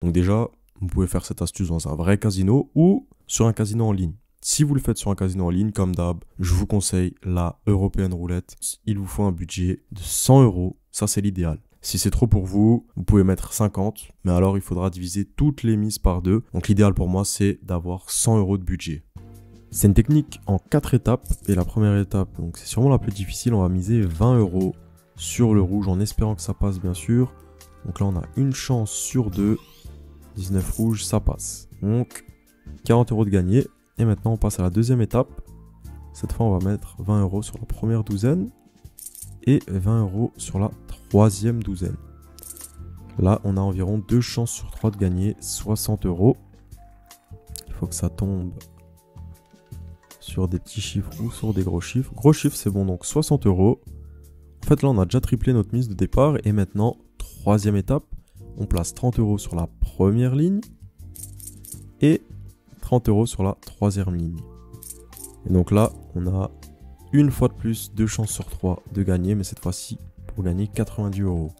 Donc déjà, vous pouvez faire cette astuce dans un vrai casino ou sur un casino en ligne. Si vous le faites sur un casino en ligne, comme d'hab, je vous conseille la European Roulette. Il vous faut un budget de 100 euros, ça c'est l'idéal. Si c'est trop pour vous, vous pouvez mettre 50, mais alors il faudra diviser toutes les mises par deux. Donc l'idéal pour moi, c'est d'avoir 100 euros de budget. C'est une technique en 4 étapes, et la première étape, donc c'est sûrement la plus difficile, on va miser 20 euros sur le rouge en espérant que ça passe bien sûr. Donc là on a une chance sur 2, 19 rouge, ça passe. Donc 40 euros de gagné. Et maintenant on passe à la deuxième étape. Cette fois on va mettre 20 euros sur la première douzaine et 20 euros sur la troisième douzaine. Là on a environ 2 chances sur 3 de gagner 60 euros. Il faut que ça tombe sur des petits chiffres ou sur des gros chiffres. Gros chiffres c'est bon, donc 60 euros. En fait là on a déjà triplé notre mise de départ. Et maintenant, troisième étape, on place 30 euros sur la première ligne et 30 euros sur la troisième ligne. Et donc là, on a une fois de plus 2 chances sur 3 de gagner, mais cette fois-ci pour gagner 90 euros.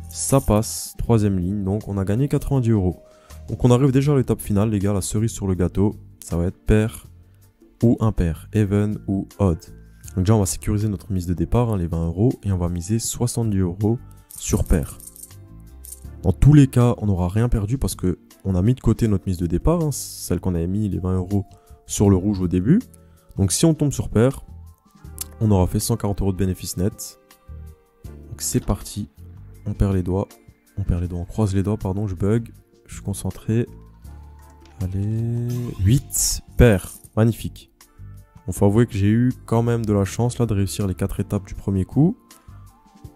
Ça passe, troisième ligne, donc on a gagné 90 euros. Donc on arrive déjà à l'étape finale, les gars, la cerise sur le gâteau, ça va être pair ou impair, even ou odd. Donc déjà, on va sécuriser notre mise de départ, hein, les 20 euros, et on va miser 70 euros sur pair. Dans tous les cas, on n'aura rien perdu parce que on a mis de côté notre mise de départ, hein, celle qu'on avait mis les 20 euros sur le rouge au début. Donc si on tombe sur pair, on aura fait 140 euros de bénéfice net. Donc c'est parti, on perd les doigts, on croise les doigts, pardon, je bug, je suis concentré. Allez, 8, pair, magnifique. Il faut avouer que j'ai eu quand même de la chance là de réussir les 4 étapes du premier coup.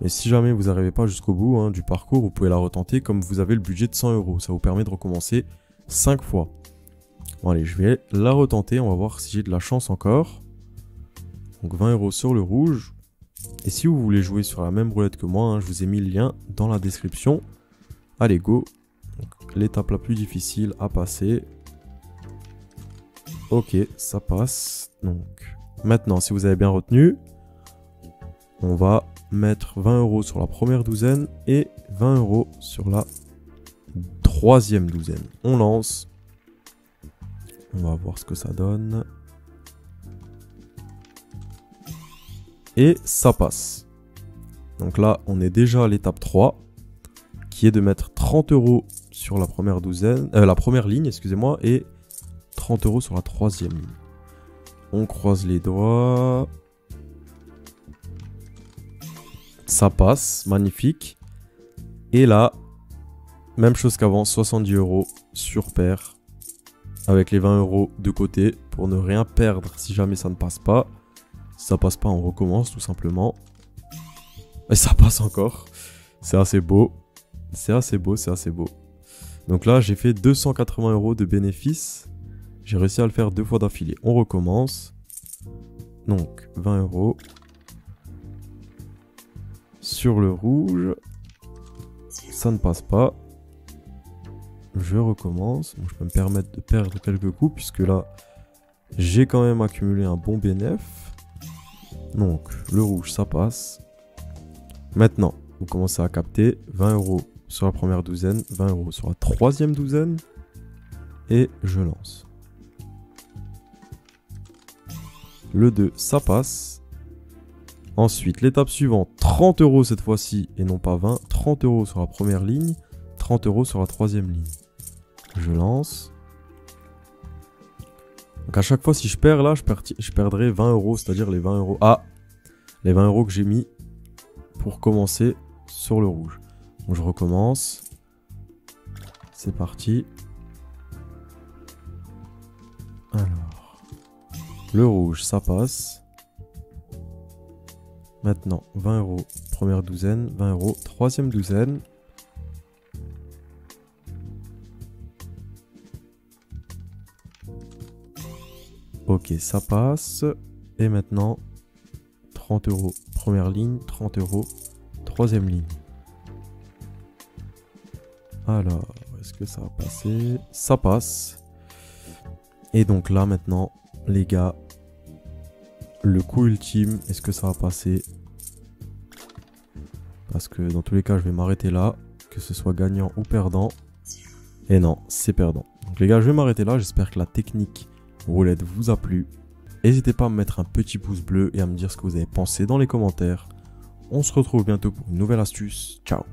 Et si jamais vous n'arrivez pas jusqu'au bout hein, du parcours, vous pouvez la retenter comme vous avez le budget de 100 euros. Ça vous permet de recommencer 5 fois. Bon allez, je vais la retenter, on va voir si j'ai de la chance encore. Donc 20 euros sur le rouge. Et si vous voulez jouer sur la même roulette que moi, hein, je vous ai mis le lien dans la description. Allez, go. L'étape la plus difficile à passer. Ok, ça passe. Donc maintenant, si vous avez bien retenu, on va mettre 20 euros sur la première douzaine et 20 euros sur la troisième douzaine. On lance. On va voir ce que ça donne. Et ça passe. Donc là, on est déjà à l'étape 3, qui est de mettre 30 euros sur la première douzaine, la première ligne, excusez-moi, et 30 euros sur la troisième ligne. On croise les doigts. Ça passe, magnifique. Et là, même chose qu'avant, 70 euros sur pair. Avec les 20 euros de côté pour ne rien perdre si jamais ça ne passe pas. Si ça passe pas, on recommence tout simplement. Et ça passe encore. C'est assez beau. C'est assez beau, c'est assez beau. Donc là, j'ai fait 280 euros de bénéfice. J'ai réussi à le faire 2 fois d'affilée. On recommence. Donc, 20 euros. Sur le rouge, ça ne passe pas. Je recommence. Donc, je peux me permettre de perdre quelques coups puisque là, j'ai quand même accumulé un bon bénéfice. Donc, le rouge, ça passe. Maintenant, vous commencez à capter 20 euros sur la première douzaine, 20 euros sur la troisième douzaine. Et je lance. Le 2, ça passe. Ensuite, l'étape suivante, 30 euros cette fois-ci et non pas 20. 30 euros sur la première ligne, 30 euros sur la troisième ligne. Je lance. Donc à chaque fois, si je perds là, je perdrai 20 euros, c'est-à-dire les 20 euros. Ah, les 20 euros que j'ai mis pour commencer sur le rouge. Donc je recommence. C'est parti. Alors, le rouge, ça passe. Maintenant, 20 euros, première douzaine, 20 euros, troisième douzaine. Ok, ça passe. Et maintenant, 30 euros, première ligne, 30 euros, troisième ligne. Alors, est-ce que ça va passer? Ça passe. Et donc là, maintenant, les gars, le coup ultime, est-ce que ça va passer? Parce que dans tous les cas, je vais m'arrêter là. que ce soit gagnant ou perdant. Et non, c'est perdant. Donc les gars, je vais m'arrêter là. J'espère que la technique roulette vous a plu. N'hésitez pas à me mettre un petit pouce bleu et à me dire ce que vous avez pensé dans les commentaires. On se retrouve bientôt pour une nouvelle astuce. Ciao!